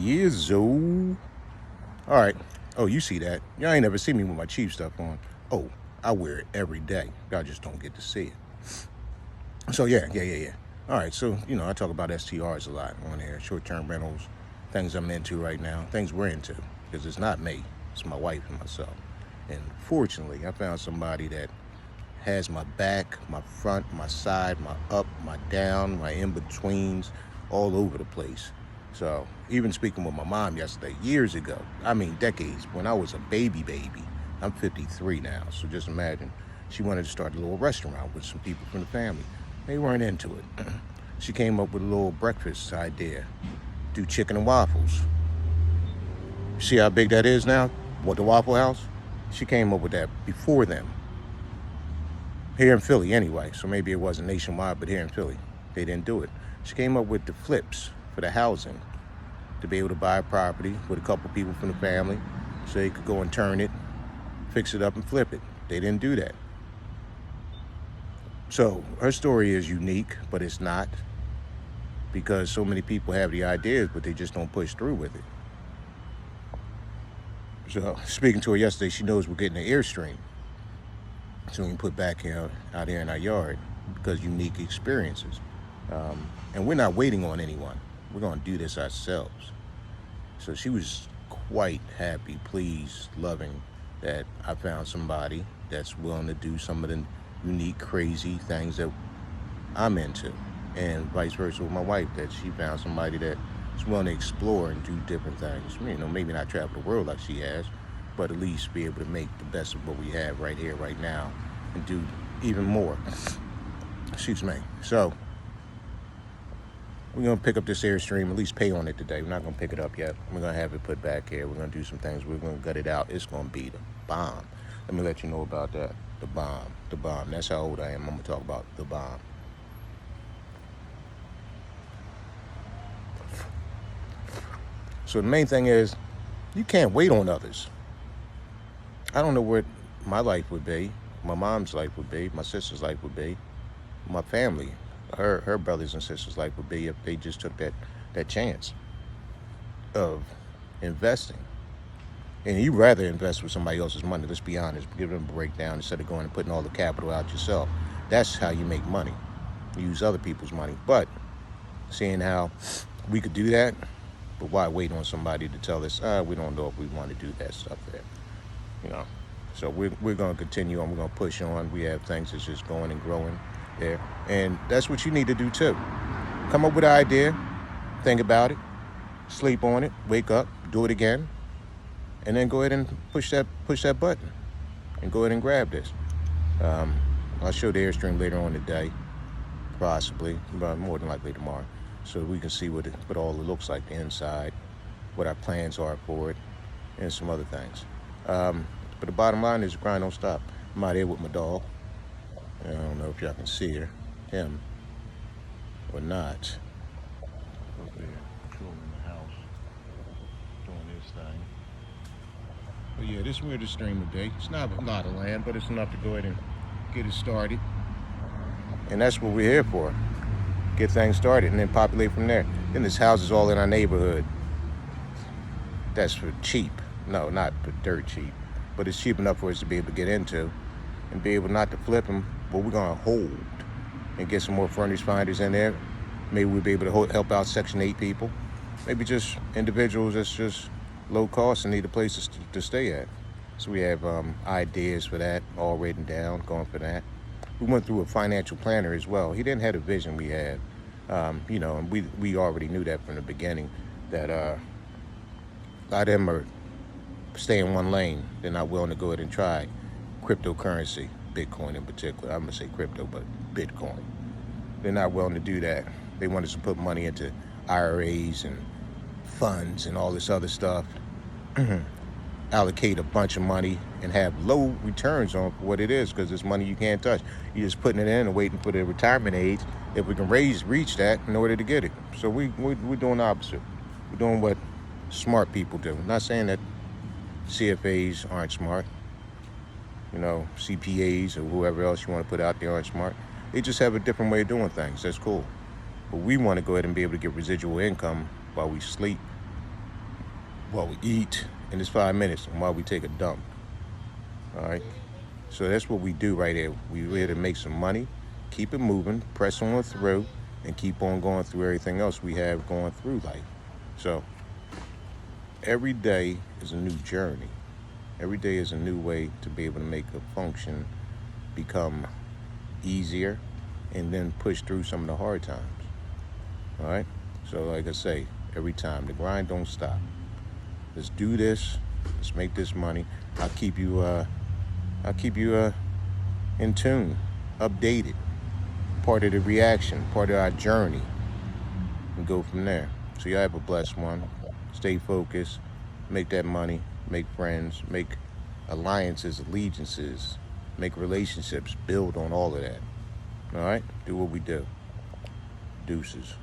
Yizzo. All right. Oh, you see that? Y'all ain't never seen me with my Chief stuff on. Oh, I wear it every day. Y'all just don't get to see it. So yeah. All right. So I talk about STRs a lot on here, short-term rentals, things I'm into right now, things we're into, because it's not me, it's my wife and myself. And fortunately, I found somebody that has my back, my front, my side, my up, my down, my in betweens, all over the place. So even speaking with my mom yesterday, years ago, I mean decades, when I was a baby, I'm 53 now. So just imagine, she wanted to start a little restaurant with some people from the family. They weren't into it. She came up with a little breakfast idea, do chicken and waffles. See how big that is now? What, the Waffle House? She came up with that before them. Here in Philly anyway, so maybe it wasn't nationwide, but here in Philly, they didn't do it. She came up with the flips for the housing, to be able to buy a property with a couple people from the family so they could go and turn it, fix it up and flip it. They didn't do that. So her story is unique, but it's not, because so many people have the ideas, but they just don't push through with it. So speaking to her yesterday, she knows we're getting an Airstream, so we can put back here out here in our yard, because unique experiences. And we're not waiting on anyone. We're going to do this ourselves. So she was quite happy, pleased, loving that I found somebody that's willing to do some of the unique, crazy things that I'm into. And vice versa with my wife, that she found somebody that's willing to explore and do different things. Maybe not travel the world like she has, but at least be able to make the best of what we have right here, right now, and do even more. Excuse me. So we're going to pick up this Airstream, at least pay on it today. We're not going to pick it up yet. We're going to have it put back here. We're going to do some things. We're going to gut it out. It's going to be the bomb. Let me let you know about that. The bomb. The bomb. That's how old I am. I'm going to talk about the bomb. So the main thing is, you can't wait on others. I don't know what my life would be, my mom's life would be, my sister's life would be, my family, her brothers and sisters' life would be if they just took that chance of investing. And you'd rather invest with somebody else's money, let's be honest, give them a breakdown instead of going and putting all the capital out yourself. That's how you make money. Use other people's money. But seeing how we could do that, but why wait on somebody to tell us, we don't know if we want to do that stuff there. So we're going to continue on. We're going to push on. We have things that's just going and growing there. And that's what you need to do too. Come up with an idea, think about it, sleep on it, wake up, do it again, and then go ahead and push that button and go ahead and grab this. I'll show the Airstream later on today, possibly, but more than likely tomorrow, so we can see what all it looks like, the inside, what our plans are for it, and some other things. But the bottom line is, the grind don't stop. I'm out here with my dog. I don't know if y'all can see him or not. Over there, patrolling the house, doing this thing. But yeah, this is where the stream today. It's not a lot of land, but it's enough to go ahead and get it started. And that's what we're here for. Get things started and then populate from there. Then there's houses all in our neighborhood. That's for cheap. No, not for dirt cheap. But it's cheap enough for us to be able to get into and be able not to flip them, but we're going to hold and get some more furnished finders in there. Maybe we'll be able to help out Section 8 people. Maybe just individuals that's just low cost and need a place to stay at. So we have ideas for that, all written down, going for that. We went through a financial planner as well. He didn't have the vision we had, and we already knew that from the beginning, that a lot of them are stay in one lane. They're not willing to go ahead and try cryptocurrency, Bitcoin in particular. I'm gonna say crypto, but Bitcoin. They're not willing to do that. They want us to put money into IRAs and funds and all this other stuff, allocate a bunch of money and have low returns on what it is, because it's money you can't touch. You're just putting it in and waiting for the retirement age, if we can reach that in order to get it. So we're doing the opposite. We're doing what smart people do. I'm not saying that CFAs aren't smart, CPAs or whoever else you want to put out there aren't smart. They just have a different way of doing things. That's cool. But we want to go ahead and be able to get residual income while we sleep while we eat, and it's 5 minutes and while we take a dump. All right. So that's what we do right here. We're here to make some money, keep it moving, press on through, and keep on going through everything else we have going through life. So every day is a new journey. Every day is a new way to be able to make a function become easier and then push through some of the hard times. All right. So like I say, every time the grind don't stop. Let's do this. Let's make this money. I'll keep you in tune, updated, part of the reaction, part of our journey, and go from there. So y'all have a blessed one. Stay focused, make that money, make friends, make alliances, allegiances, make relationships, build on all of that. All right? Do what we do. Deuces.